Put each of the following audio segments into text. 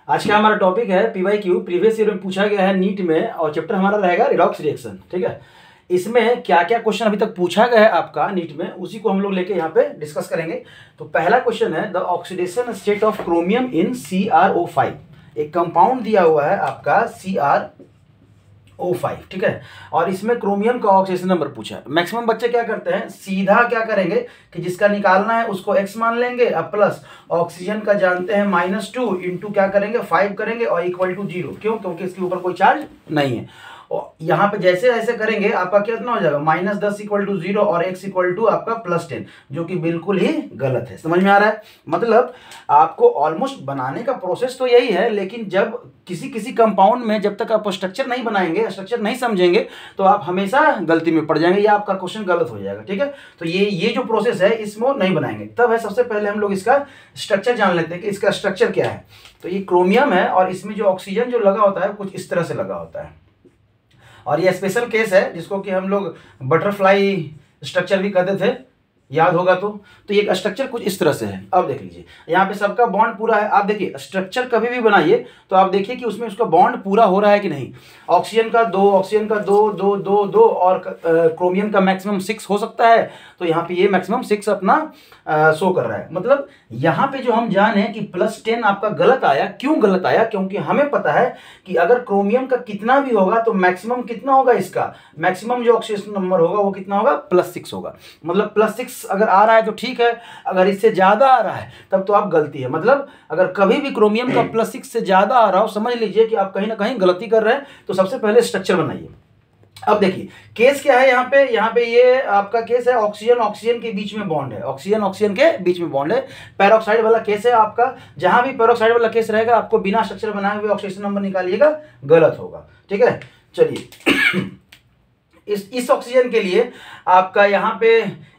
आज का हमारा टॉपिक है पीवाईक्यू। प्रीवियस ईयर में पूछा गया है नीट में, और चैप्टर हमारा रहेगा रिडॉक्स रिएक्शन। ठीक है, इसमें क्या क्या क्वेश्चन अभी तक पूछा गया है आपका नीट में, उसी को हम लोग लेके यहाँ पे डिस्कस करेंगे। तो पहला क्वेश्चन है the oxidation state of chromium in CrO5। एक कंपाउंड दिया हुआ है आपका CrO5, ठीक है, और इसमें क्रोमियम का ऑक्सीडेशन नंबर पूछा है। मैक्सिमम बच्चे क्या करते हैं, सीधा क्या करेंगे कि जिसका निकालना है उसको x मान लेंगे, अब प्लस ऑक्सीजन का जानते हैं -2 इंटू क्या करेंगे 5 करेंगे और इक्वल टू 0। क्यों? क्योंकि इसके ऊपर कोई चार्ज नहीं है। और यहाँ पे जैसे ऐसे करेंगे आपका कितना हो जाएगा, -10 इक्वल टू 0 और x इक्वल टू आपका +10, जो कि बिल्कुल ही गलत है। समझ में आ रहा है? मतलब आपको ऑलमोस्ट बनाने का प्रोसेस तो यही है, लेकिन जब किसी कंपाउंड में जब तक आप स्ट्रक्चर नहीं बनाएंगे, स्ट्रक्चर नहीं समझेंगे, तो आप हमेशा गलती में पड़ जाएंगे या आपका क्वेश्चन गलत हो जाएगा। ठीक है, तो ये जो प्रोसेस है इसमें नहीं बनाएंगे। तब है सबसे पहले हम लोग इसका स्ट्रक्चर जान लेते हैं कि इसका स्ट्रक्चर क्या है। तो ये क्रोमियम है और इसमें जो ऑक्सीजन जो लगा होता है कुछ इस तरह से लगा होता है, और ये स्पेशल केस है जिसको कि हम लोग बटरफ्लाई स्ट्रक्चर भी कहते थे, याद होगा। तो ये स्ट्रक्चर कुछ इस तरह से है। अब देख लीजिए यहाँ पे सबका बॉन्ड पूरा है। आप देखिए स्ट्रक्चर कभी भी बनाइए तो आप देखिए कि उसमें उसका बॉन्ड पूरा हो रहा है कि नहीं। ऑक्सीजन का 2, ऑक्सीजन का 2 2 2 2 और क्रोमियम का मैक्सिमम 6 हो सकता है। तो यहाँ पे ये मैक्सिमम 6 अपना शो कर रहा है। मतलब यहाँ पे जो हम जाने कि +10 आपका गलत आया। क्यों गलत आया? क्योंकि हमें पता है कि अगर क्रोमियम का कितना भी होगा तो मैक्सिमम कितना होगा, इसका मैक्सिमम जो ऑक्सीडेशन नंबर होगा वो कितना होगा, +6 होगा। मतलब +6 अगर आ रहा है तो ठीक है, अगर इससे ज्यादा आ रहा है तब तो आप गलती है। मतलब अगर कभी भी क्रोमियम का +6 से ज्यादा आ रहा हो, समझ लीजिए कि आप कहीं ना कहीं गलती कर रहे हैं। तो सबसे पहले स्ट्रक्चर बनाइए। अब देखिए केस क्या है यहाँ पे ये आपका केस है ऑक्सीजन के बीच में बॉन्ड है, ऑक्सीजन के बीच में बॉन्ड है। पैरोक्साइड वाला केस है आपका। जहां भी पैरोक्साइड वाला केस रहेगा आपको बिना स्ट्रक्चर बनाए हुए ऑक्सीजन नंबर निकालिएगा, गलत होगा। ठीक है, चलिए इस ऑक्सीजन के लिए आपका यहाँ पे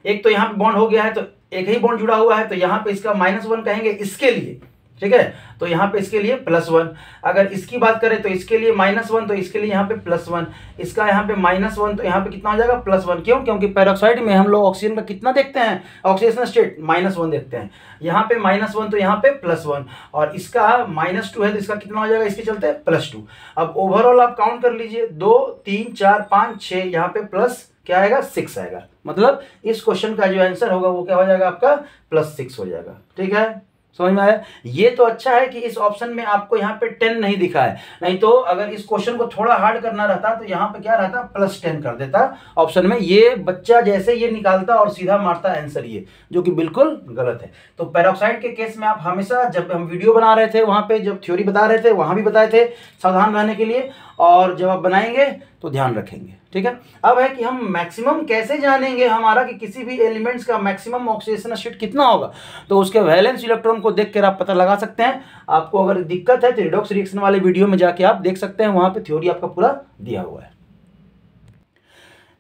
एक तो यहाँ पे बॉन्ड हो गया है, तो एक ही बॉन्ड जुड़ा हुआ है, तो यहाँ पे इसका -1 कहेंगे इसके लिए। ठीक है, तो यहाँ पे इसके लिए +1। अगर इसकी बात करें तो इसके लिए -1, तो इसके लिए यहाँ पे +1। इसका यहाँ पे -1, तो यहाँ पे कितना हो जाएगा, +1। क्यों? क्योंकि पेरोक्साइड में हम लोग ऑक्सीजन का कितना देखते हैं, ऑक्सीडेशन स्टेट -1 देखते हैं। यहाँ पे -1 तो यहाँ पे +1, और इसका -2 है तो इसका कितना हो जाएगा, इसके चलते +2। अब ओवरऑल आप काउंट कर लीजिए, 2 3 4 5 6, यहाँ पे प्लस क्या आएगा, 6 आएगा। मतलब इस क्वेश्चन का जो आंसर होगा वो क्या हो जाएगा, आपका +6 हो जाएगा। ठीक है, समझ में आया? ये तो अच्छा है कि इस ऑप्शन में आपको यहाँ पे 10 नहीं दिखा है, नहीं तो अगर इस क्वेश्चन को थोड़ा हार्ड करना रहता तो यहाँ पे क्या रहता, +10 कर देता ऑप्शन में। ये बच्चा जैसे ये निकालता और सीधा मारता आंसर ये, जो कि बिल्कुल गलत है। तो पेरोक्साइड के केस में आप हमेशा, जब हम वीडियो बना रहे थे वहां पे, जब थ्योरी बता रहे थे वहां भी बताए थे सावधान रहने के लिए, और जब आप बनाएंगे तो ध्यान रखेंगे। ठीक है, अब है कि हम मैक्सिमम कैसे जानेंगे हमारा कि किसी भी एलिमेंट्स का मैक्सिमम ऑक्सीडेशन स्टेट कितना होगा। तो उसके वैलेंस इलेक्ट्रॉन को देखकर आप पता लगा सकते हैं। आपको अगर दिक्कत है तो रिडॉक्स रिएक्शन वाले वीडियो में जाके आप देख सकते हैं, वहां पे थ्योरी आपका पूरा दिया हुआ है।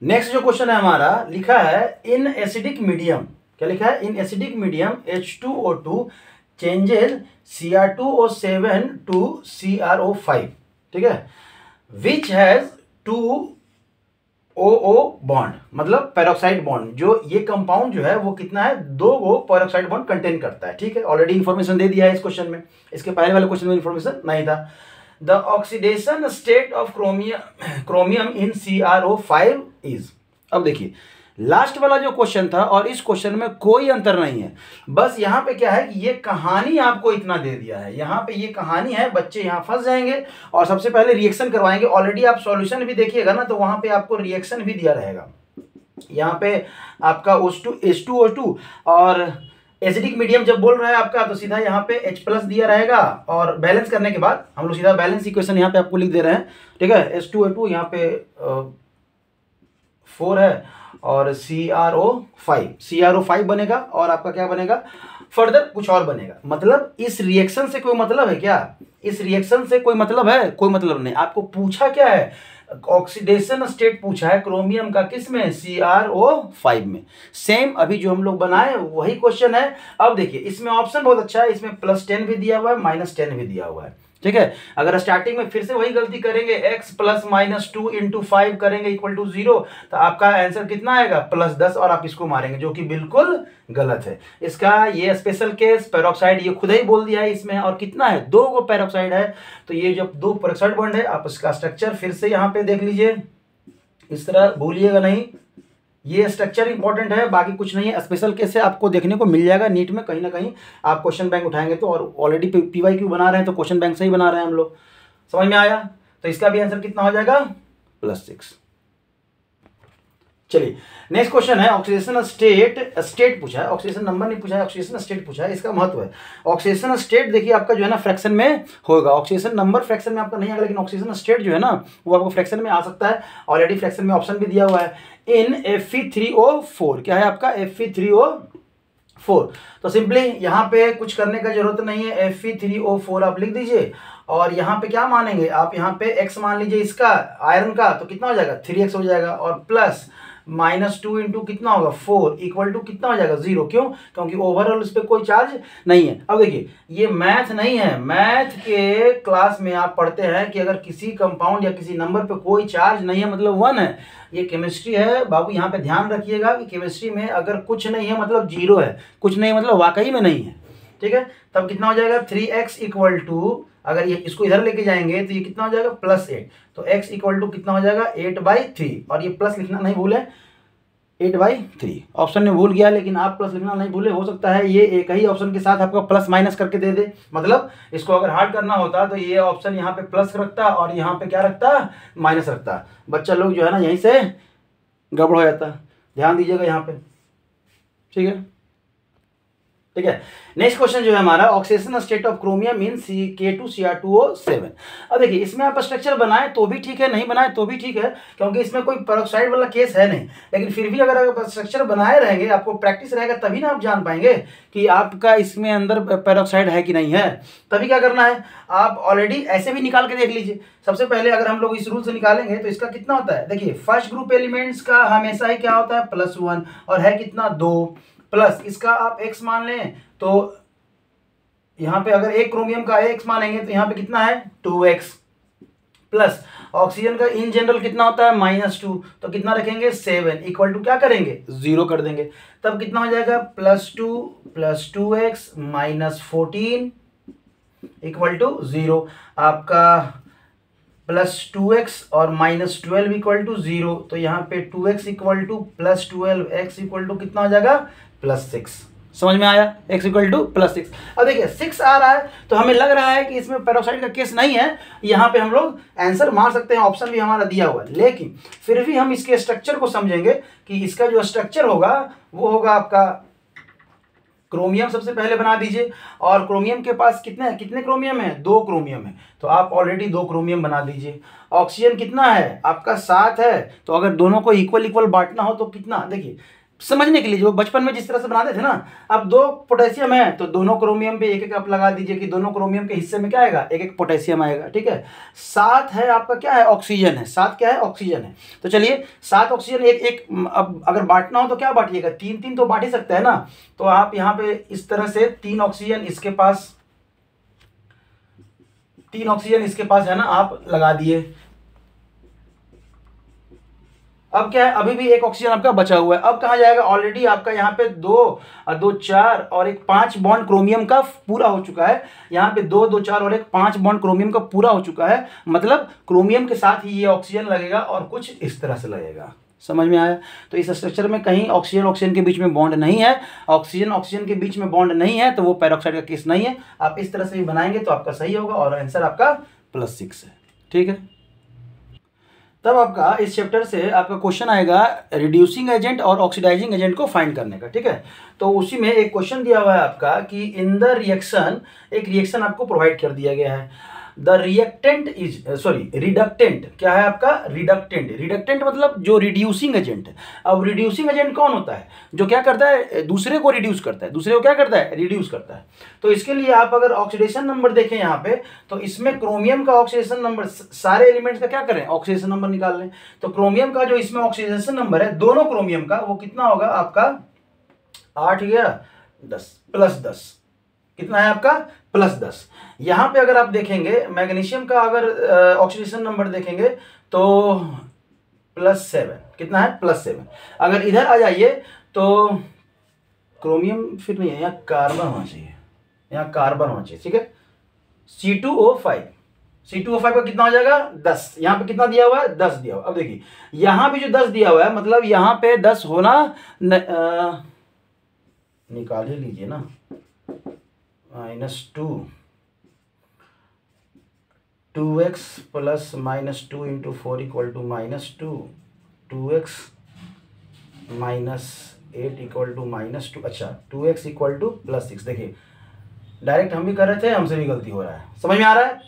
नेक्स्ट जो क्वेश्चन है हमारा, लिखा है इन एसिडिक मीडियम, क्या लिखा है, in acidic medium H2O2 changes Cr2O7 to CrO5। ठीक है, विच हैज 2OO बॉन्ड, मतलब पेरोक्साइड बॉन्ड। जो ये कंपाउंड जो है वो कितना है, 2 पेरोक्साइड बॉन्ड कंटेन करता है। ठीक है, ऑलरेडी इंफॉर्मेशन दे दिया है इस क्वेश्चन में, इसके पहले वाले क्वेश्चन में इंफॉर्मेशन नहीं था। The oxidation state of chromium in CrO5 is. अब देखिए लास्ट वाला जो क्वेश्चन था और इस क्वेश्चन में कोई अंतर नहीं है। बस यहाँ पे क्या है कि ये कहानी आपको इतना दे दिया है, यहाँ पे ये कहानी है, बच्चे यहाँ फंस जाएंगे और सबसे पहले रिएक्शन करवाएंगे। ऑलरेडी आप सॉल्यूशन भी देखिएगा ना, तो वहाँ पे आपको रिएक्शन भी दिया रहेगा। यहाँ पे आपका H2O2 और एसिडिक मीडियम जब बोल रहा है आपका, तो सीधा यहाँ पे H+ दिया रहेगा, और बैलेंस करने के बाद हम लोग सीधा बैलेंस इक्वेशन यहाँ पे आपको लिख दे रहे हैं। ठीक है, H2O2 यहाँ पे 4 है और CrO5 बनेगा, और आपका क्या बनेगा, फर्दर कुछ और बनेगा। मतलब इस रिएक्शन से कोई मतलब है क्या, इस रिएक्शन से कोई मतलब है, कोई मतलब नहीं। आपको पूछा क्या है, ऑक्सीडेशन स्टेट पूछा है क्रोमियम का, किस में, CrO5 में। सेम अभी जो हम लोग बनाए वही क्वेश्चन है। अब देखिए इसमें ऑप्शन बहुत अच्छा है, इसमें +10 भी दिया हुआ है, -10 भी दिया हुआ है। ठीक है। अगर स्टार्टिंग में फिर से वही गलती करेंगे, x प्लस माइनस 2 इंटू 5 करेंगे इक्वल टू 0, तो आपका आंसर कितना आएगा +10 और आप इसको मारेंगे, जो कि बिल्कुल गलत है। इसका ये स्पेशल केस पेरोक्साइड, ये खुद ही बोल दिया है इसमें, और कितना है 2 गो पेरोक्साइड है, तो ये जब 2 पेरोक्साइड बॉन्ड है, आप इसका स्ट्रक्चर फिर से यहाँ पे देख लीजिए, इस तरह भूलिएगा नहीं, ये स्ट्रक्चर इंपॉर्टेंट है, बाकी कुछ नहीं है। स्पेशल केस से आपको देखने को मिल जाएगा नीट में कहीं ना कहीं, आप क्वेश्चन बैंक उठाएंगे तो, और ऑलरेडी PYQ बना रहे हैं तो क्वेश्चन बैंक से ही बना रहे हैं हम लोग। समझ में आया? तो इसका भी आंसर कितना हो जाएगा +6। चलिए नेक्स्ट क्वेश्चन है ऑक्सीडेशन स्टेट पूछा है, ऑक्सीडेशन नंबर नहीं पूछा है, ऑक्सीडेशन स्टेट पूछा है। इसका महत्व है, ऑक्सीडेशन स्टेट देखिए आपका जो है ना फ्रैक्शन में होगा, ऑक्सीडेशन नंबर फ्रैक्शन में आपका नहीं आएगा, लेकिन ऑक्सीडेशन स्टेट जो है ना वो आपको फ्रैक्शन में आ सकता है। ऑलरेडी फ्रैक्शन में ऑप्शन भी दिया हुआ है, इन Fe3O4, क्या है आपका Fe3O4। तो सिंपली यहाँ पे कुछ करने का जरूरत नहीं है, Fe3O4 आप लिख दीजिए, और यहाँ पे क्या मानेंगे आप, यहाँ पे x मान लीजिए इसका आयरन का, तो कितना हो जाएगा 3x हो जाएगा, और प्लस -2 इंटू कितना होगा 4 इक्वल टू कितना हो जाएगा 0। क्यों? क्योंकि ओवरऑल इस पर कोई चार्ज नहीं है। अब देखिए ये मैथ नहीं है, मैथ के क्लास में आप पढ़ते हैं कि अगर किसी कंपाउंड या किसी नंबर पे कोई चार्ज नहीं है मतलब 1 है। ये केमिस्ट्री है बाबू, यहाँ पे ध्यान रखिएगा कि केमिस्ट्री में अगर कुछ नहीं है मतलब 0 है, कुछ नहीं मतलब वाकई में नहीं है। ठीक है, तब कितना हो जाएगा 3x इक्वल टू, अगर ये इसको इधर लेके जाएंगे तो ये कितना हो जाएगा +8, तो x इक्वल टू कितना हो जाएगा 8/3, और ये प्लस लिखना नहीं भूले 8/3। ऑप्शन में भूल गया लेकिन आप प्लस लिखना नहीं भूले, हो सकता है ये एक ही ऑप्शन के साथ आपका प्लस माइनस करके दे दे, मतलब इसको अगर हार्ड करना होता तो ये ऑप्शन यहाँ पे प्लस रखता और यहाँ पे क्या रखता माइनस रखता, बच्चा लोग जो है ना यहीं से गड़बड़ हो जाता। ध्यान दीजिएगा यहाँ पे, ठीक है। ठीक है, नेक्स्ट क्वेश्चन जो है हमारा oxidation state of chromium in K2Cr2O7। अब देखिए इसमें आप स्ट्रक्चर बनाए तो भी ठीक है, नहीं बनाए तो भी ठीक है, क्योंकि इसमें कोई पेरोक्साइड वाला केस है नहीं, लेकिन फिर भी अगर आप स्ट्रक्चर बनाए रहेंगे, आपको प्रैक्टिस रहेगा, तभी ना आप जान पाएंगे कि आपका इसमें अंदर पेरोक्साइड है कि नहीं है। तभी क्या करना है, आप ऑलरेडी ऐसे भी निकाल के देख लीजिए। सबसे पहले अगर हम लोग इस रूल से निकालेंगे तो इसका कितना होता है, देखिए फर्स्ट ग्रुप एलिमेंट्स का हमेशा ही क्या होता है +1, और है कितना 2, प्लस इसका आप x मान लें तो यहां पे अगर एक क्रोमियम का x मानेंगे तो यहां पे कितना है 2x, प्लस ऑक्सीजन का इन जनरल कितना होता है -2, तो कितना रखेंगे 7 इक्वल टू क्या करेंगे 0 कर देंगे, तब कितना हो जाएगा +2 + 2x -14 इक्वल टू 0, आपका +2x और -12 इक्वल टू 0, तो यहाँ पे 2x equal to +12 x equal to कितना हो जाएगा +6। समझ में आया, x इक्वल टू +6। अब देखिए 6 आ रहा है तो हमें लग रहा है कि इसमें पेरोक्साइड का केस नहीं है, यहाँ पे हम लोग आंसर मार सकते हैं, ऑप्शन भी हमारा दिया हुआ है, लेकिन फिर भी हम इसके स्ट्रक्चर को समझेंगे कि इसका जो स्ट्रक्चर होगा वो होगा आपका क्रोमियम सबसे पहले बना दीजिए, और क्रोमियम के पास कितने क्रोमियम है 2 क्रोमियम है, तो आप ऑलरेडी 2 क्रोमियम बना दीजिए। ऑक्सीजन कितना है आपका 7 है, तो अगर दोनों को इक्वल बांटना हो तो कितना, देखिए समझने के लिए जो बचपन में जिस तरह से बनाते थे ना, अब 2 पोटेशियम है तो दोनों क्रोमियम पे एक आप लगा दीजिए कि दोनों क्रोमियम के हिस्से में क्या आएगा एक पोटेशियम आएगा। ठीक है, 7 है आपका क्या है ऑक्सीजन है, 7 क्या है ऑक्सीजन है, तो चलिए 7 ऑक्सीजन एक अब अगर बांटना हो तो क्या बांटिएगा 3 तो बांट ही सकते हैं ना, तो आप यहाँ पे इस तरह से 3 ऑक्सीजन इसके पास, 3 ऑक्सीजन इसके पास है ना, आप लगा दिए। अब क्या है, अभी भी एक ऑक्सीजन आपका बचा हुआ है, अब कहाँ जाएगा, ऑलरेडी आपका यहाँ पे 2 4 और एक 5 बॉन्ड क्रोमियम का पूरा हो चुका है, यहाँ पे 2 4 और एक 5 बॉन्ड क्रोमियम का पूरा हो चुका है, मतलब क्रोमियम के साथ ही ये ऑक्सीजन लगेगा और कुछ इस तरह से लगेगा। समझ में आया, तो इस स्ट्रक्चर में कहीं ऑक्सीजन के बीच में बॉन्ड नहीं है, ऑक्सीजन के बीच में बॉन्ड नहीं है, तो वो पेरोक्साइड का केस नहीं है। आप इस तरह से भी बनाएंगे तो आपका सही होगा और आंसर आपका +6 है। ठीक है, तब आपका इस चैप्टर से आपका क्वेश्चन आएगा रिड्यूसिंग एजेंट और ऑक्सीडाइजिंग एजेंट को फाइंड करने का। ठीक है, तो उसी में एक क्वेश्चन दिया हुआ है आपका कि इन द रिएक्शन, एक रिएक्शन आपको प्रोवाइड कर दिया गया है, द रिएक्टेंट इज रिडक्टेंट, क्या है आपका रिडक्टेंट मतलब जो रिड्यूसिंग एजेंट है। अब रिड्यूसिंग एजेंट कौन होता है, जो क्या करता है दूसरे को रिड्यूस करता है, दूसरे को क्या करता है रिड्यूस करता है। तो इसके लिए आप अगर ऑक्सीडेशन नंबर देखें यहाँ पे, तो इसमें क्रोमियम का ऑक्सीडेशन नंबर, सारे एलिमेंट्स का क्या करें ऑक्सीडेशन नंबर निकाल लें, तो क्रोमियम का जो इसमें ऑक्सीडेशन नंबर है दोनों क्रोमियम का, वो कितना होगा आपका 8 या 10 +10, कितना है आपका +10। यहाँ पे अगर आप देखेंगे मैग्नीशियम का अगर ऑक्सीडेशन नंबर देखेंगे तो +7, कितना है +7। अगर इधर आ जाइए तो क्रोमियम फिर नहीं है, यहाँ कार्बन होना चाहिए, यहाँ कार्बन होना चाहिए, ठीक है। C2O5, C2O5 का कितना हो जाएगा 10, यहाँ पे कितना दिया हुआ है 10 दिया हुआ। अब देखिए यहाँ भी जो 10 दिया हुआ है मतलब यहाँ पे 10 होना निकाल ही लीजिए ना, -2 2x plus -2 into 4 equal to -2, 2x -8 equal to -2। अच्छा 2x इक्वल टू +6। देखिए डायरेक्ट हम भी कर रहे थे, हमसे भी गलती हो रहा है, समझ में आ रहा है।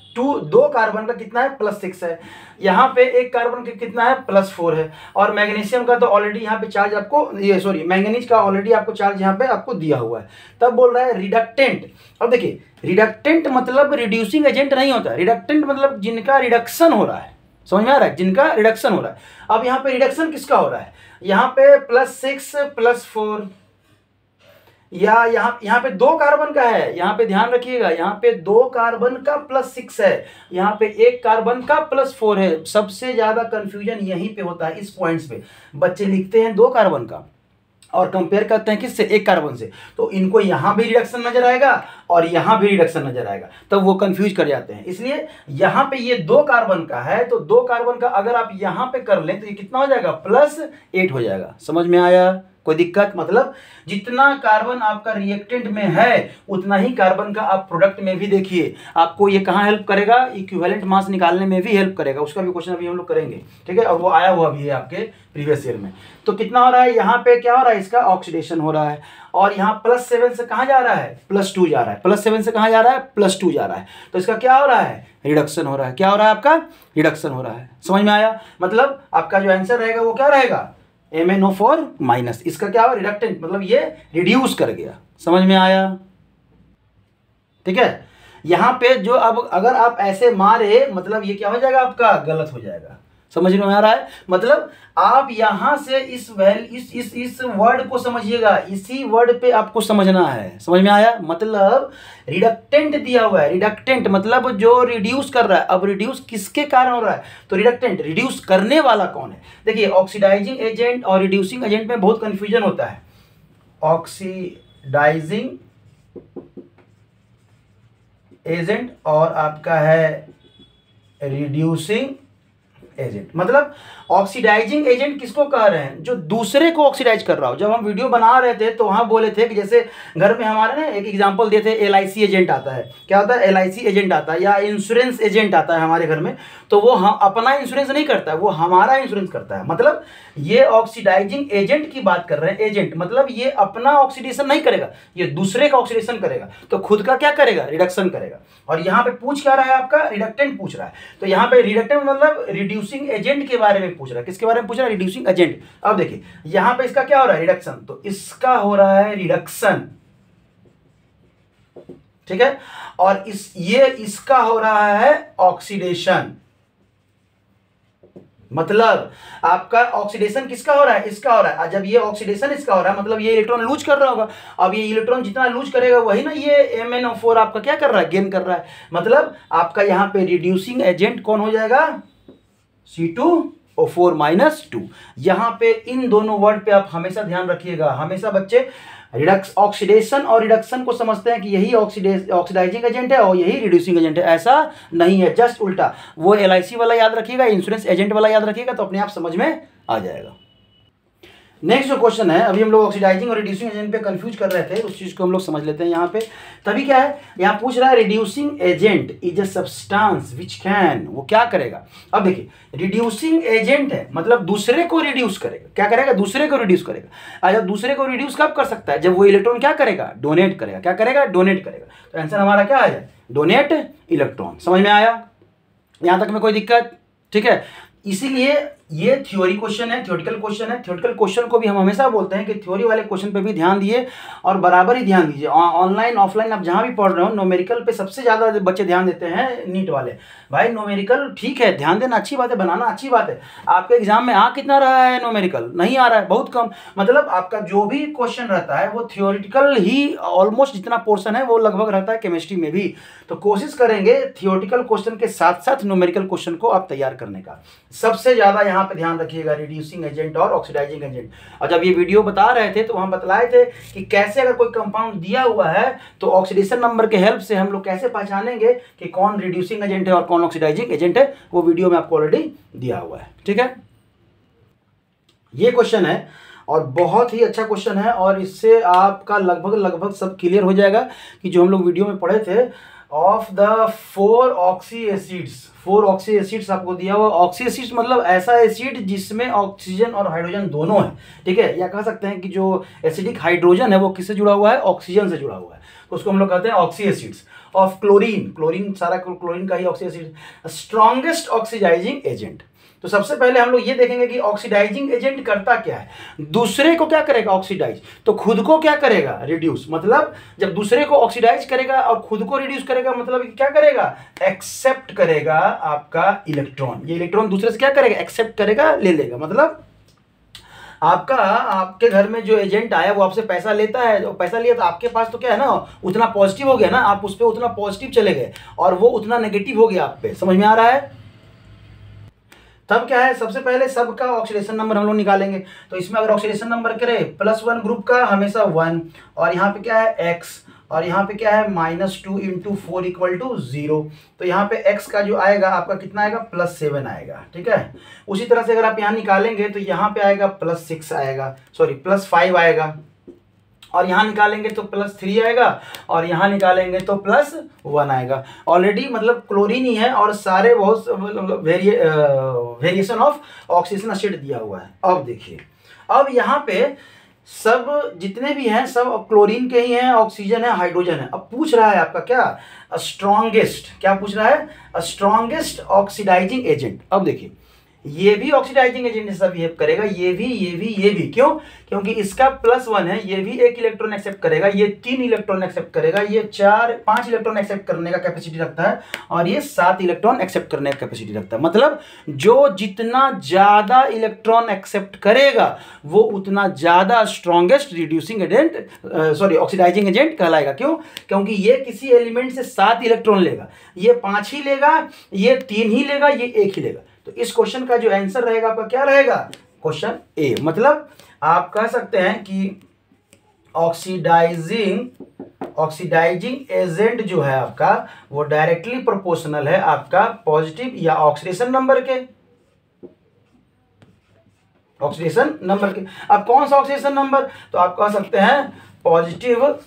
2 कार्बन का कितना है +6 है, यहाँ पे एक कार्बन का कितना है +4 है, और मैग्नीशियम का तो ऑलरेडी यहाँ पे चार्ज आपको, ये सॉरी मैंगनीज का ऑलरेडी आपको चार्ज यहाँ पे आपको दिया हुआ है। तब बोल रहा है रिडक्टेंट। अब देखिए रिडक्टेंट मतलब रिड्यूसिंग एजेंट नहीं होता, रिडक्टेंट मतलब जिनका रिडक्शन हो रहा है, समझ में आ रहा है, जिनका रिडक्शन हो रहा है। अब यहाँ पे रिडक्शन किसका हो रहा है, यहाँ पे +6 +4, या यहाँ पे 2 कार्बन का है, यहाँ पे ध्यान रखिएगा, यहाँ पे 2 कार्बन का +6 है, यहाँ पे 1 कार्बन का +4 है। सबसे ज्यादा कंफ्यूजन यहीं पे होता है, इस पॉइंट्स पे बच्चे लिखते हैं 2 कार्बन का और कंपेयर करते हैं किससे 1 कार्बन से, तो इनको यहाँ भी रिडक्शन नजर आएगा और यहाँ भी रिडक्शन नजर आएगा, तब वो कंफ्यूज कर जाते हैं। इसलिए यहाँ पे ये 2 कार्बन का है, तो 2 कार्बन का अगर आप यहाँ पे कर लें तो ये कितना हो जाएगा +8 हो जाएगा। समझ में आया, कोई दिक्कत? मतलब जितना कार्बन आपका रिएक्टेंट में है उतना ही कार्बन का आप प्रोडक्ट में भी देखिए, आपको ये कहाँ हेल्प करेगा, इक्विवेलेंट मास निकालने में भी हेल्प करेगा। उसका भी क्वेश्चन अभी हम लोग करेंगे, ठीक है, और वो आया हुआ भी है आपके प्रीवियस ईयर में। तो कितना हो रहा है, यहाँ पे क्या हो रहा है, इसका ऑक्सीडेशन हो रहा है, और यहाँ +7 से कहाँ जा रहा है, +2 जा रहा है, +7 से कहाँ जा रहा है, +2 जा रहा है, तो इसका क्या हो रहा है, रिडक्शन हो रहा है। क्या हो रहा है आपका, रिडक्शन हो रहा है। समझ में आया, मतलब आपका जो आंसर रहेगा वो क्या रहेगा, MnO4-। इसका क्या हुआ, रिडक्टेंट, मतलब ये रिड्यूस कर गया। समझ में आया, ठीक है। यहां पे जो अब अगर आप ऐसे मारे मतलब ये क्या हो जाएगा, आपका गलत हो जाएगा। समझ में आ रहा है, मतलब आप यहां से इस वर्ड को समझिएगा, इसी वर्ड पे आपको समझना है। समझ में आया, मतलब रिडक्टेंट दिया हुआ है, रिडक्टेंट मतलब जो रिड्यूस कर रहा है। अब रिड्यूस किसके कारण हो रहा है, तो रिडक्टेंट, रिड्यूस करने वाला कौन है। देखिए ऑक्सीडाइजिंग एजेंट और रिड्यूसिंग एजेंट में बहुत कंफ्यूजन होता है। ऑक्सीडाइजिंग एजेंट और आपका है रिड्यूसिंग एजेंट। मतलब ऑक्सीडाइजिंग एजेंट किसको कह रहे हैं, जो दूसरे को ऑक्सीडाइज कर रहा हो। जब हम वीडियो बना रहे थे तो वहां बोले थे कि जैसे घर में हमारे ना एक एग्जांपल दिए थे, LIC एजेंट आता है। क्या होता है, LIC एजेंट आता है, या इंश्योरेंस एजेंट आता है हमारे घर में, तो वो हम अपना इंश्योरेंस नहीं करता है, वो हमारा इंश्योरेंस करता है। मतलब ये ऑक्सीडाइजिंग एजेंट की बात कर रहे हैं। एजेंट मतलब ये अपना ऑक्सीडेशन नहीं करेगा, ये दूसरे का ऑक्सीडेशन करेगा, तो खुद का क्या करेगा, रिडक्शन करेगा। और यहाँ पे पूछ क्या रहा है आपका, रिडक्टेंट पूछ रहा है। तो यहाँ पे रिडक्टेंट मतलब रिड्यूसिंग एजेंट के बारे में पूछ रहा है। किसके बारे में पूछ रहा है, रिड्यूसिंग एजेंट। अब देखिए यहाँ पे इसका क्या हो रहा है, रिडक्शन, तो इसका हो रहा है रिडक्शन, ठीक है, और इसका हो रहा है ऑक्सीडेशन। मतलब आपका ऑक्सीडेशन किसका हो रहा है, इसका हो रहा है। जब ये ऑक्सीडेशन इसका हो रहा है मतलब ये इलेक्ट्रॉन लूज कर रहा होगा। अब ये इलेक्ट्रॉन जितना लूज करेगा वही ना ये MnO4 आपका क्या कर रहा है, गेन कर रहा है। मतलब आपका यहाँ पे रिड्यूसिंग एजेंट कौन हो जाएगा, C2O4-2। यहाँ पे इन दोनों वर्ड पे आप हमेशा ध्यान रखिएगा। हमेशा बच्चे ऑक्सीडेशन और रिडक्शन को समझते हैं कि यही ऑक्सीडाइजिंग एजेंट है और यही रिड्यूसिंग एजेंट है। ऐसा नहीं है, जस्ट उल्टा। वो LIC वाला याद रखिएगा, इंश्योरेंस एजेंट वाला याद रखिएगा, तो अपने आप समझ में आ जाएगा। नेक्स्ट जो क्वेश्चन है, अभी हम लोग ऑक्सीडाइजिंग और रिड्यूसिंग एजेंट पे कंफ्यूज कर रहे थे, उस चीज को हम लोग समझ लेते हैं यहाँ पे। तभी क्या है, यहाँ पूछ रहा है reducing agent is a substance which can, वो क्या करेगा। अब देखिए रिड्यूसिंग एजेंट है मतलब दूसरे को रिड्यूस करेगा। क्या करेगा, दूसरे को रिड्यूस करेगा। जब दूसरे को रिड्यूस कब कर सकता है, जब वो इलेक्ट्रॉन क्या करेगा, डोनेट करेगा। क्या करेगा, डोनेट करेगा। तो आंसर हमारा क्या आ जाए, डोनेट इलेक्ट्रॉन। समझ में आया, यहां तक में कोई दिक्कत, ठीक है। इसीलिए ये थ्योरी क्वेश्चन है, थ्योरेटिकल क्वेश्चन है। थ्योरेटिकल क्वेश्चन को भी हम हमेशा बोलते हैं कि थ्योरी वाले क्वेश्चन पे भी ध्यान दिए और बराबर ही ध्यान दीजिए। ऑनलाइन ऑफलाइन आप जहाँ भी पढ़ रहे हो, न्यूमेरिकल पे सबसे ज़्यादा बच्चे ध्यान देते हैं नीट वाले। भाई न्यूमेरिकल ठीक है, ध्यान देना अच्छी बात है, बनाना अच्छी बात है। आपके एग्जाम में आ कितना रहा है न्यूमेरिकल? नहीं आ रहा है, बहुत कम। मतलब आपका जो भी क्वेश्चन रहता है वो थ्योरेटिकल ही ऑलमोस्ट जितना पोर्शन है वो लगभग रहता है केमिस्ट्री में भी। तो कोशिश करेंगे थ्योरेटिकल क्वेश्चन के साथ साथ न्यूमेरिकल क्वेश्चन को आप तैयार करने का। सबसे ज़्यादा यहाँ पे ध्यान रखिएगा रिड्यूसिंग एजेंट और ऑक्सीडाइजिंग एजेंट। और जब ये वीडियो बता रहे थे तो हम बतलाए थे कि कैसे अगर कोई कंपाउंड दिया हुआ है तो ऑक्सीडेशन नंबर के हेल्प से हम लोग कैसे पहचानेंगे कि कौन रिड्यूसिंग एजेंट है और कौन ऑक्सीडाइजिंग एजेंट है। वो वीडियो में आपको ऑलरेडी दिया हुआ है, ठीक है। ये क्वेश्चन है और बहुत ही अच्छा क्वेश्चन है और इससे आपका लगभग सब क्लियर हो जाएगा कि जो हम लोग वीडियो में पढ़े थे ऑफ द 4 ऑक्सी एसिड्स आपको दिया हुआ। ऑक्सी एसिड्स मतलब ऐसा एसिड जिसमें ऑक्सीजन और हाइड्रोजन दोनों है, ठीक है। या कह सकते हैं कि जो एसिडिक हाइड्रोजन है वो किससे जुड़ा हुआ है? ऑक्सीजन से जुड़ा हुआ है, तो उसको हम लोग कहते हैं ऑक्सी एसिड्स। ऑफ क्लोरीन सारा क्लोरीन का ही oxy acid. Strongest oxidising agent. तो सबसे पहले हम लोग ये देखेंगे कि ऑक्सीडाइजिंग एजेंट करता क्या है। दूसरे को क्या करेगा? ऑक्सीडाइज। तो खुद को क्या करेगा? रिड्यूस। मतलब जब दूसरे को ऑक्सीडाइज करेगा और खुद को रिड्यूस करेगा, मतलब क्या करेगा? एक्सेप्ट करेगा आपका इलेक्ट्रॉन। ये इलेक्ट्रॉन दूसरे से क्या करेगा? एक्सेप्ट करेगा, ले लेगा। मतलब आपके घर में जो एजेंट आया वो आपसे पैसा लेता है, जो पैसा लिया तो आपके पास तो क्या है ना, उतना पॉजिटिव हो गया ना, आप उस पर उतना पॉजिटिव चले गए और वो उतना नेगेटिव हो गया आप पे। समझ में आ रहा है? तब क्या है, सबसे पहले सबका ऑक्सीडेशन नंबर हम लोग निकालेंगे। तो इसमें अगर ऑक्सीडेशन नंबर करें +1 ग्रुप का हमेशा 1, और यहाँ पे क्या है x, और यहाँ पे क्या है -2 × 4 = 0। तो यहाँ पे x का जो आएगा आपका कितना आएगा? +7 आएगा, ठीक है। उसी तरह से अगर आप यहाँ निकालेंगे तो यहाँ पे आएगा +6 आएगा, सॉरी +5 आएगा, और यहाँ निकालेंगे तो +3 आएगा, और यहाँ निकालेंगे तो +1 आएगा। ऑलरेडी मतलब क्लोरीन ही है और सारे बहुत वेरिएशन ऑफ ऑक्सीजन एसिड दिया हुआ है। अब देखिए, अब यहाँ पे सब जितने भी हैं सब क्लोरीन के ही हैं, ऑक्सीजन है, हाइड्रोजन है। अब पूछ रहा है आपका क्या? स्ट्रॉन्गेस्ट। क्या पूछ रहा है? Strongest oxidising agent. अब देखिए, ये भी ऑक्सीडाइजिंग एजेंट जैसा बिहेव करेगा, ये भी। क्यों? क्योंकि इसका +1 है, ये भी 1 इलेक्ट्रॉन एक्सेप्ट करेगा, ये 3 इलेक्ट्रॉन एक्सेप्ट करेगा, ये 5 इलेक्ट्रॉन एक्सेप्ट करने का कैपेसिटी रखता है, और ये 7 इलेक्ट्रॉन एक्सेप्ट करने का कैपेसिटी रखता है। मतलब जो जितना ज्यादा इलेक्ट्रॉन एक्सेप्ट करेगा वो उतना ज्यादा strongest reducing agent, sorry oxidising agent कहलाएगा। क्यों? क्योंकि ये किसी एलिमेंट से 7 इलेक्ट्रॉन लेगा, ये 5 ही लेगा, ये 3 ही लेगा, ये 1 ही लेगा। तो इस क्वेश्चन का जो आंसर रहेगा आपका क्या रहेगा? क्वेश्चन ए। मतलब आप कह सकते हैं कि ऑक्सीडाइजिंग एजेंट जो है आपका वो डायरेक्टली प्रोपोर्शनल है आपका पॉजिटिव या ऑक्सीडेशन नंबर के। ऑक्सीडेशन नंबर के। अब कौन सा ऑक्सीडेशन नंबर? तो आप कह सकते हैं पॉजिटिव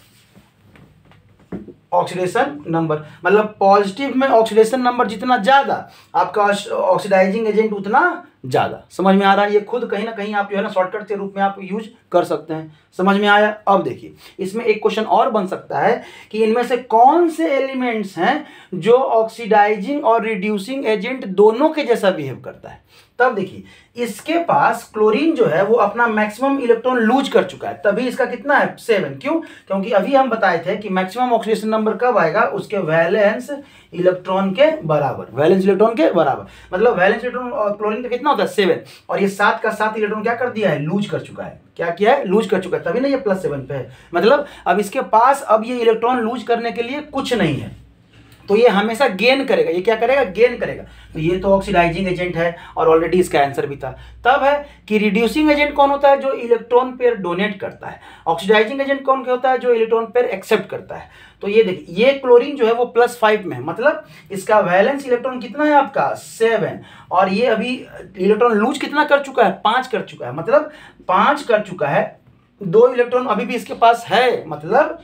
ऑक्सीडेशन नंबर। मतलब पॉजिटिव में ऑक्सीडेशन नंबर जितना ज्यादा आपका ऑक्सीडाइजिंग एजेंट उतना ज्यादा। समझ में आ रहा है? ये खुद कहीं ना कहीं आप जो है ना शॉर्टकट के रूप में आप यूज कर सकते हैं। समझ में आया? अब देखिए, इसमें एक क्वेश्चन और बन सकता है कि इनमें से कौन से एलिमेंट्स हैं जो ऑक्सीडाइजिंग और रिड्यूसिंग एजेंट दोनों के जैसा बिहेव करता है। तब देखिए, इसके पास क्लोरीन जो है वो अपना मैक्सिमम इलेक्ट्रॉन लूज कर चुका है, तभी इसका कितना है? 7। क्यों? क्योंकि अभी हम बताए थे कि मैक्सिमम ऑक्सीडेशन नंबर कब आएगा? उसके वैलेंस इलेक्ट्रॉन के बराबर। वैलेंस इलेक्ट्रॉन के बराबर मतलब वैलेंस इलेक्ट्रॉन क्लोरीन का कितना होता है? 7। और ये 7 का 7 इलेक्ट्रॉन क्या कर दिया है? लूज कर चुका है। क्या किया है? लूज कर चुका है, तभी ना ये +7 पे है। मतलब अब इसके पास अब ये इलेक्ट्रॉन लूज करने के लिए कुछ नहीं है, तो ये हमेशा गेन करेगा। ये क्या करेगा? गेन करेगा। तो ये तो ऑक्सीडाइजिंग एजेंट है और ऑलरेडी इसका आंसर भी था। तब है कि रिड्यूसिंग एजेंट कौन होता है? जो इलेक्ट्रॉन पेयर डोनेट करता है। ऑक्सीडाइजिंग एजेंट कौन होता है? जो इलेक्ट्रॉन पेयर एक्सेप्ट करता है। तो ये देखिए, ये क्लोरीन जो है वो +5 में है, मतलब इसका वैलेंस इलेक्ट्रॉन कितना है आपका? 7। और ये अभी इलेक्ट्रॉन लूज कितना कर चुका है? 5 कर चुका है। मतलब 5 कर चुका है, 2 इलेक्ट्रॉन अभी भी इसके पास है। मतलब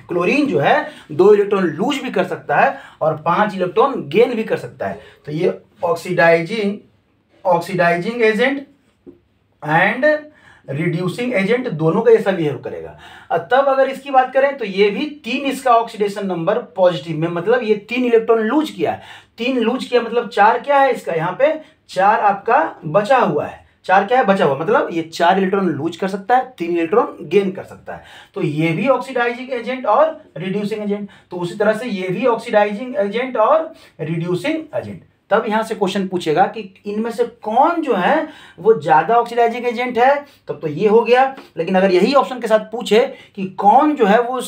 क्लोरीन जो है 2 इलेक्ट्रॉन लूज भी कर सकता है और 5 इलेक्ट्रॉन गेन भी कर सकता है। तो ये oxidising agent and reducing agent दोनों का ऐसा बिहेव करेगा। तब अगर इसकी बात करें तो ये भी 3 इसका ऑक्सीडेशन नंबर पॉजिटिव में, मतलब ये 3 इलेक्ट्रॉन लूज किया है। 3 लूज किया मतलब 4 क्या है इसका, यहाँ पे 4 आपका बचा हुआ है। 4 क्या है, बचा हुआ, मतलब ये 4 इलेक्ट्रॉन लूज कर सकता है, 3 इलेक्ट्रॉन गेन कर सकता है। तो ये भी ऑक्सीडाइजिंग एजेंट और रिड्यूसिंग एजेंट। तो उसी तरह से ये भी ऑक्सीडाइजिंग एजेंट और रिड्यूसिंग एजेंट। तब यहां से क्वेश्चन पूछेगा कि इनमें से कौन जो है वो ज्यादा ऑक्सीडाइजिंग एजेंट है, तब तो ये हो गया। लेकिन अगर यही ऑप्शन के साथ पूछे कि कौन जो है वो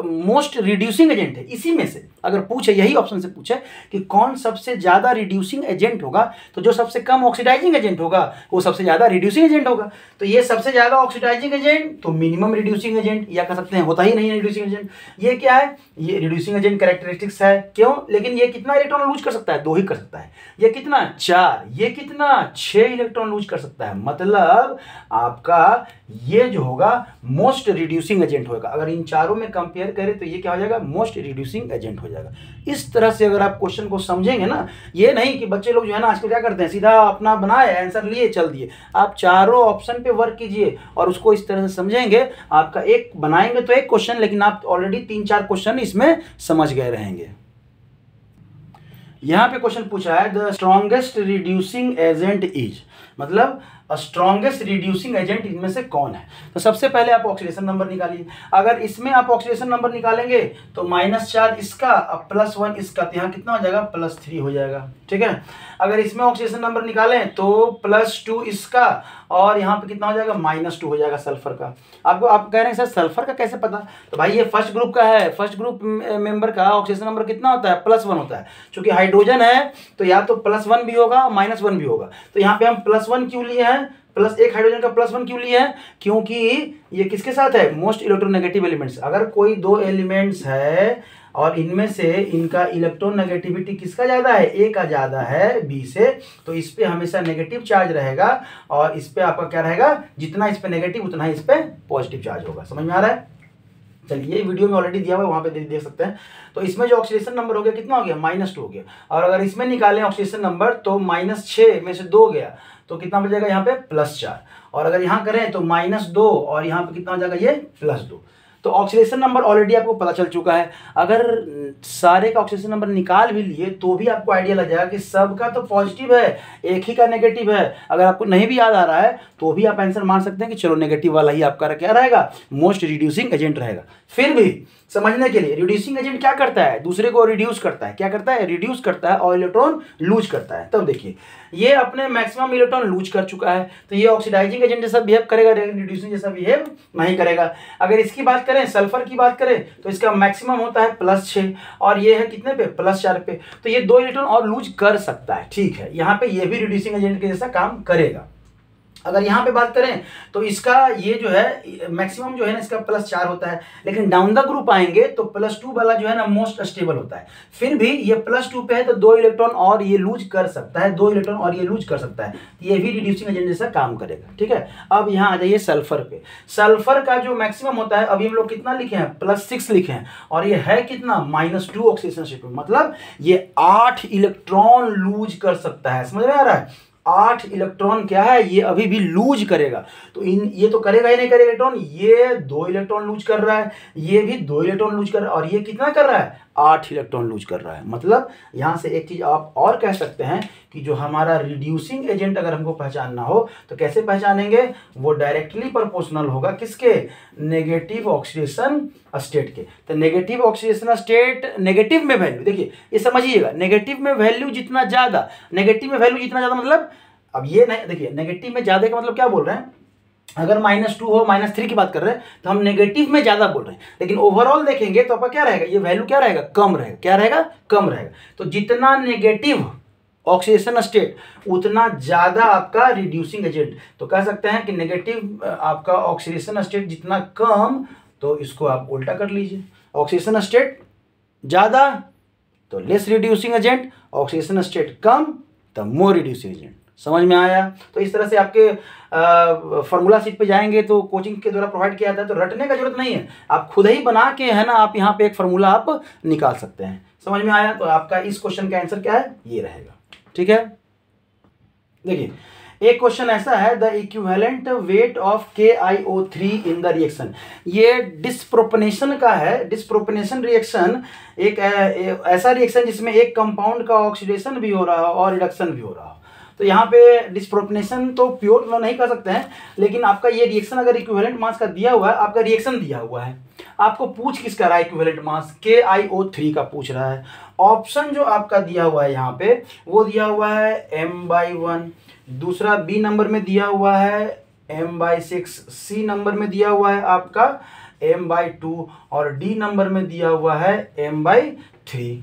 मोस्ट रिड्यूसिंग एजेंट है, इसी में से अगर पूछे, यही ऑप्शन से पूछे कि कौन सबसे ज्यादा रिड्यूसिंग एजेंट होगा, तो जो सबसे कम ऑक्सीडाइजिंग एजेंट होगा वो सबसे ज्यादा रिड्यूसिंग एजेंट होगा। तो ये सबसे ज्यादा ऑक्सीडाइजिंग एजेंट तो मिनिमम रिड्यूसिंग एजेंट, या कह सकते हैं होता ही नहीं है रिड्यूसिंग एजेंट। ये क्या है, ये रिड्यूसिंग एजेंट कैरेक्टरिस्टिक्स है। क्यों, लेकिन ये कितना इलेक्ट्रॉन लूज कर सकता है, 2 ही कर सकता है। ये कितना, 4, ये कितना, 6 इलेक्ट्रॉन लूज कर सकता है। मतलब आपका ये जो होगा मोस्ट रिड्यूसिंग एजेंट होगा। अगर इन चारों में कंपेयर करें तो ये क्या हो जाएगा, मोस्ट रिड्यूसिंग एजेंट हो जाएगा। इस तरह से अगर आप क्वेश्चन को समझेंगे ना, ये नहीं कि बच्चे लोग जो है ना आजकल क्या करते हैं, सीधा अपना बनाए आंसर लिए चल दिए। आप चारों ऑप्शन पे वर्क कीजिए और उसको इस तरह से समझेंगे। आपका एक बनाएंगे तो एक क्वेश्चन, लेकिन आप ऑलरेडी 3-4 क्वेश्चन इसमें समझ गए रहेंगे। यहां पे क्वेश्चन पूछा है the strongest reducing agent is, मतलब स्ट्रॉन्गेस्ट रिड्यूसिंग एजेंट इनमें से कौन है। तो सबसे पहले आप ऑक्सीडेशन नंबर निकालिए। अगर इसमें आप ऑक्सीडेशन नंबर निकालेंगे तो -4 इसका और +1 इसका, तो यहाँ कितना हो जाएगा, +3 हो जाएगा। ठीक है। अगर इसमें ऑक्सीडेशन नंबर निकालें तो +2 इसका और यहाँ पे कितना हो जाएगा, -2 हो जाएगा सल्फर का। आपको आप कह रहे हैं सर सल्फर का कैसे पता, तो भाई ये फर्स्ट ग्रुप का है। फर्स्ट ग्रुप मेंबर का ऑक्सीडेशन नंबर कितना होता है, +1 होता है। चूंकि हाइड्रोजन है तो या तो +1 भी होगा -1 भी होगा। तो यहाँ पे हम +1 क्यों लिए हैं, एक हाइड्रोजन का +1 क्यों लिए हैं, क्योंकि ये किसके साथ है, मोस्ट इलेक्ट्रोनेगेटिव एलिमेंट्स। अगर कोई 2 एलिमेंट्स है और इनमें से इनका इलेक्ट्रोनेगेटिविटी किसका ज्यादा है, ए का ज्यादा है बी से, तो इस पे हमेशा नेगेटिव चार्ज रहेगा और इस पे आपका क्या रहेगा, जितना इस पे नेगेटिव उतना ही इस पे पॉजिटिव चार्ज होगा। समझ में आ रहा है। चलिए वीडियो में ऑलरेडी दिया हुआ है, वहां पे देख सकते हैं। तो इसमें जो ऑक्सीडेशन नंबर हो गया कितना हो गया, -2 हो गया। और अगर इसमें निकालें ऑक्सीडेशन नंबर तो -6 में से 2 गया तो कितना बचेगा यहाँ पे, +4। और अगर यहाँ करें तो -2 और यहाँ पे कितना हो जाएगा, ये +2। तो ऑक्सीडेशन नंबर ऑलरेडी आपको पता चल चुका है। अगर सारे का ऑक्सीडेशन नंबर निकाल भी लिए तो भी आपको आइडिया लग जाएगा कि सबका तो पॉजिटिव है, एक ही का नेगेटिव है। अगर आपको नहीं भी याद आ रहा है तो भी आप आंसर मान सकते हैं कि चलो नेगेटिव वाला ही आपका क्या रहेगा, मोस्ट रिड्यूसिंग एजेंट रहेगा। फिर भी समझने के लिए, रिड्यूसिंग एजेंट क्या करता है, दूसरे को रिड्यूस करता है। क्या करता है, रिड्यूस करता है और इलेक्ट्रॉन लूज करता है। तब देखिए ये अपने मैक्सिमम इलेक्ट्रॉन लूज कर चुका है, तो ये ऑक्सीडाइजिंग एजेंट जैसा बिहेव करेगा, रिड्यूसिंग जैसा बिहेव नहीं करेगा। अगर इसकी बात करें, सल्फर की बात करें, तो इसका मैक्सिमम होता है +6 और ये है कितने पे, +4 पे। तो ये 2 इलेक्ट्रॉन और लूज कर सकता है। ठीक है, यहाँ पे ये भी रिड्यूसिंग एजेंट के जैसा काम करेगा। अगर यहाँ पे बात करें तो इसका ये जो है मैक्सिमम जो है ना इसका +4 होता है, लेकिन डाउन द ग्रुप आएंगे तो +2 वाला जो है ना मोस्ट स्टेबल होता है। फिर भी ये +2 पे है तो 2 इलेक्ट्रॉन और ये लूज कर सकता है, 2 इलेक्ट्रॉन और ये लूज कर सकता है, ये भी रिड्यूसिंग एजेंट जैसा काम करेगा। ठीक है। अब यहाँ आ जाइए सल्फर पे। सल्फर का जो मैक्सिमम होता है, अभी हम लोग कितना लिखे हैं, +6 लिखे हैं, और ये है कितना, -2 ऑक्सीडेशन स्टेट में, मतलब ये 8 इलेक्ट्रॉन लूज कर सकता है। समझ में आ रहा है, 8 इलेक्ट्रॉन क्या है, ये अभी भी लूज करेगा। तो ये तो करेगा ही नहीं करेगा इलेक्ट्रॉन, ये 2 इलेक्ट्रॉन लूज कर रहा है, ये भी 2 इलेक्ट्रॉन लूज कर रहा है, और ये कितना कर रहा है, 8 इलेक्ट्रॉन लूज कर रहा है। मतलब यहां से एक चीज आप और कह सकते हैं कि जो हमारा रिड्यूसिंग एजेंट अगर हमको पहचानना हो तो कैसे पहचानेंगे, वो डायरेक्टली प्रोपोर्शनल होगा किसके, नेगेटिव ऑक्सीडेशन स्टेट के। तो नेगेटिव ऑक्सीडेशन स्टेट, नेगेटिव में वैल्यू, देखिए ये समझिएगा, नेगेटिव में वैल्यू जितना ज्यादा, नेगेटिव में वैल्यू जितना ज्यादा, मतलब अब ये नहीं, देखिए नेगेटिव में ज्यादा का मतलब क्या बोल रहे हैं, अगर -2 हो, -3 की बात कर रहे हैं तो हम नेगेटिव में ज्यादा बोल रहे हैं, लेकिन ओवरऑल देखेंगे तो आपका क्या रहेगा, ये वैल्यू क्या रहेगा, कम रहेगा। क्या रहेगा, कम रहेगा। तो जितना नेगेटिव ऑक्सीडेशन स्टेट उतना ज्यादा आपका रिड्यूसिंग एजेंट। तो कह सकते हैं कि नेगेटिव आपका ऑक्सीडेशन स्टेट जितना कम, तो इसको आप उल्टा कर लीजिए, ऑक्सीडेशन स्टेट ज्यादा तो less reducing agent, oxidation state कम तो मोर रिड्यूसिंग एजेंट। समझ में आया। तो इस तरह से आपके फॉर्मूला शीट पे जाएंगे तो कोचिंग के द्वारा प्रोवाइड किया जाता है, तो रटने का जरूरत नहीं है, आप खुद ही बना के है ना, आप यहाँ पे एक फॉर्मूला आप निकाल सकते हैं। समझ में आया। तो आपका इस क्वेश्चन का आंसर क्या है, ये रहेगा। ठीक है। देखिए एक क्वेश्चन ऐसा है, the equivalent weight of KiO3 in the reaction. ये डिस्प्रोपोर्शनेशन का है। डिस्प्रोपोर्शनेशन रिएक्शन एक ऐसा रिएक्शन जिसमें एक कंपाउंड का ऑक्सीडेशन भी हो रहा हो और रिडक्शन भी हो रहा हो। तो यहाँ पे डिस्प्रोपोर्शनेशन तो प्योर फ्लो नहीं कर सकते हैं, लेकिन आपका ये रिएक्शन अगर इक्विवेलेंट मास का दिया हुआ है, आपका रिएक्शन दिया हुआ है, आपको पूछ किसका रहा है, इक्विवेलेंट मास KiO3 का पूछ रहा है। ऑप्शन जो आपका दिया हुआ है यहाँ पे वो दिया हुआ है m/1, दूसरा बी नंबर में दिया हुआ है m/6, सी नंबर में दिया हुआ है आपका m/2 और डी नंबर में दिया हुआ है m/3।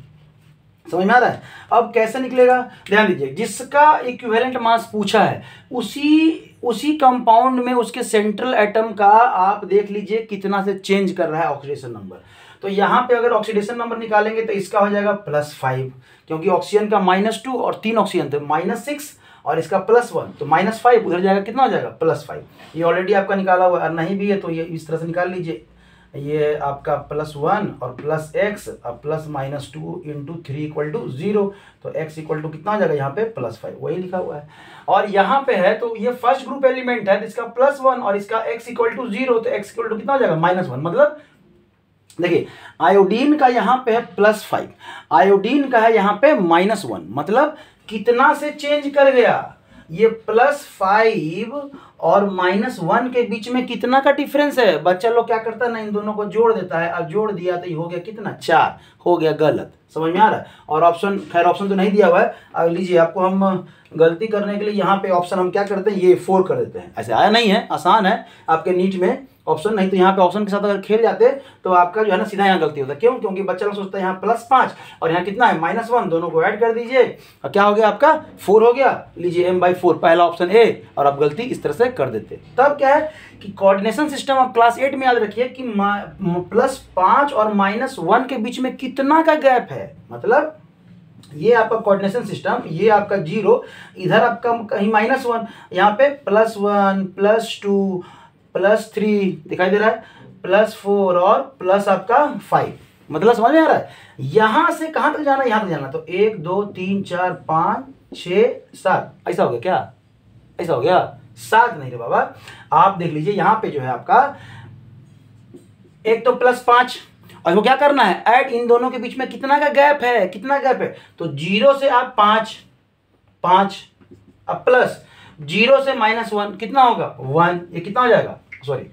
समझ में आ रहा है? अब कैसे निकलेगा, ध्यान दीजिए, जिसका इक्विवेलेंट मास पूछा है उसी कंपाउंड में उसके सेंट्रल एटम का आप देख लीजिए कितना से चेंज कर रहा है ऑक्सीडेशन नंबर। तो यहाँ पे अगर ऑक्सीडेशन नंबर निकालेंगे तो इसका हो जाएगा +5, क्योंकि ऑक्सीजन का -2 और 3 ऑक्सीजन थे, -6 और इसका +1, तो -5 उधर जाएगा, कितना हो जाएगा +5। ये ऑलरेडी आपका निकाला हुआ है, नहीं भी है तो ये इस तरह से निकाल लीजिए, ये आपका +1 और +x और +-2 इंटू 3 = 0, तो x = कितना हो जाएगा यहाँ पे +5, वही लिखा हुआ है। और यहाँ पे है तो ये फर्स्ट ग्रुप एलिमेंट है, इसका +1 और इसका x = 0, तो x = कितना हो जाएगा -1। मतलब देखिए आयोडीन का यहाँ पे है +5, आयोडीन का है यहाँ पे -1, मतलब कितना से चेंज कर गया, ये +5 और -1 के बीच में कितना का डिफरेंस है। बच्चा लोग क्या करता है ना, इन दोनों को जोड़ देता है, अब जोड़ दिया तो ये हो गया कितना 4, हो गया गलत। समझ में आ रहा है? और ऑप्शन, खैर ऑप्शन तो नहीं दिया हुआ है, अब लीजिए आपको हम गलती करने के लिए यहाँ पे ऑप्शन हम क्या करते हैं, ये 4 कर देते हैं। ऐसे आया नहीं है, आसान है आपके नीट में ऑप्शन, नहीं तो यहाँ पे ऑप्शन के साथ अगर खेल जाते तो आपका जो है ना सीधा यहाँ गलती होता है। क्यों? क्योंकि बच्चा लोग सोचता है यहाँ +5 और यहाँ कितना है -1, दोनों को ऐड कर दीजिए और क्या हो गया आपका 4 हो गया। लीजिए m/4, पहला ऑप्शन ए, और आप गलती इस तरह से कर देते। तब क्या है कि कोऑर्डिनेशन सिस्टम आप क्लास 8 में याद रखिए कि +5 और -1 के बीच में कितना का गैप है, मतलब ये आपका कोऑर्डिनेशन सिस्टम, ये आपका 0, इधर आपका कहीं -1, यहाँ पे +1 +2 +3 दिखाई दे रहा है, +4 और प्लस आपका 5, मतलब समझ में आ रहा है? यहां से कहां तक जाना, यहां तक जाना, तो 1 2 3 4 5 6 7, ऐसा हो गया क्या, ऐसा हो गया 7 नहीं रे बाबा। आप देख लीजिए यहां पे जो है आपका एक तो +5 और वो क्या करना है, ऐड इन दोनों के बीच में कितना का गैप है, कितना गैप है, तो 0 से आप 5 अब प्लस 0 से -1 कितना होगा 1, ये कितना हो जाएगा, सॉरी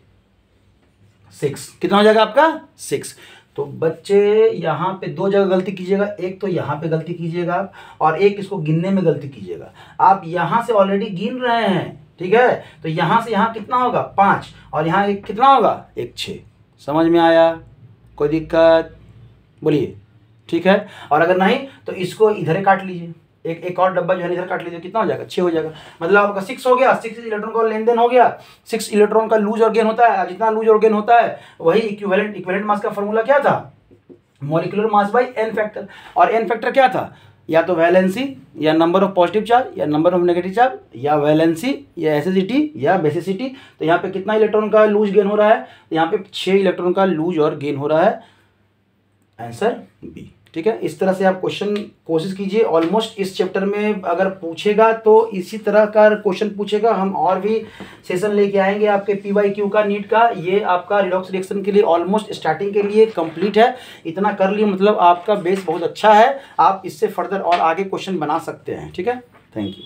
6, कितना हो जाएगा आपका 6। तो बच्चे यहाँ पे 2 जगह गलती कीजिएगा, एक तो यहाँ पे गलती कीजिएगा आप, और एक इसको गिनने में गलती कीजिएगा। आप यहाँ से ऑलरेडी गिन रहे हैं, ठीक है, तो यहाँ से यहाँ कितना होगा 5 और यहाँ एक कितना होगा 1 6। समझ में आया? कोई दिक्कत बोलिए? ठीक है। और अगर नहीं तो इसको इधर काट लीजिए, एक और डब्बा जो है इधर काट लीजिए, कितना हो जाएगा 6 हो जाएगा, मतलब आपका 6 हो गया, 6 इलेक्ट्रॉन का लेन देन हो गया, 6 इलेक्ट्रॉन का लूज और गेन होता है, जितना लूज और गेन होता है वही इक्विवेलेंट मास का फॉर्मूला क्या था, molecular mass by n factor. और n फैक्टर क्या था, या तो वैलेंसी या नंबर ऑफ पॉजिटिव चार्ज या नंबर ऑफ नेगेटिव चार्ज, या वैलेंसी या एसिडिटी या बेसिसिटी। तो यहाँ पे कितना इलेक्ट्रॉन का लूज गेन हो रहा है, यहाँ पे 6 इलेक्ट्रॉन का लूज और गेन हो रहा है, आंसर बी। ठीक है, इस तरह से आप क्वेश्चन कोशिश कीजिए। ऑलमोस्ट इस चैप्टर में अगर पूछेगा तो इसी तरह का क्वेश्चन पूछेगा। हम और भी सेशन लेके आएंगे आपके PYQ का, नीट का। ये आपका रिडॉक्स रिएक्शन के लिए ऑलमोस्ट स्टार्टिंग के लिए कंप्लीट है। इतना कर लिए मतलब आपका बेस बहुत अच्छा है, आप इससे फर्दर और आगे क्वेश्चन बना सकते हैं। ठीक है, थैंक यू।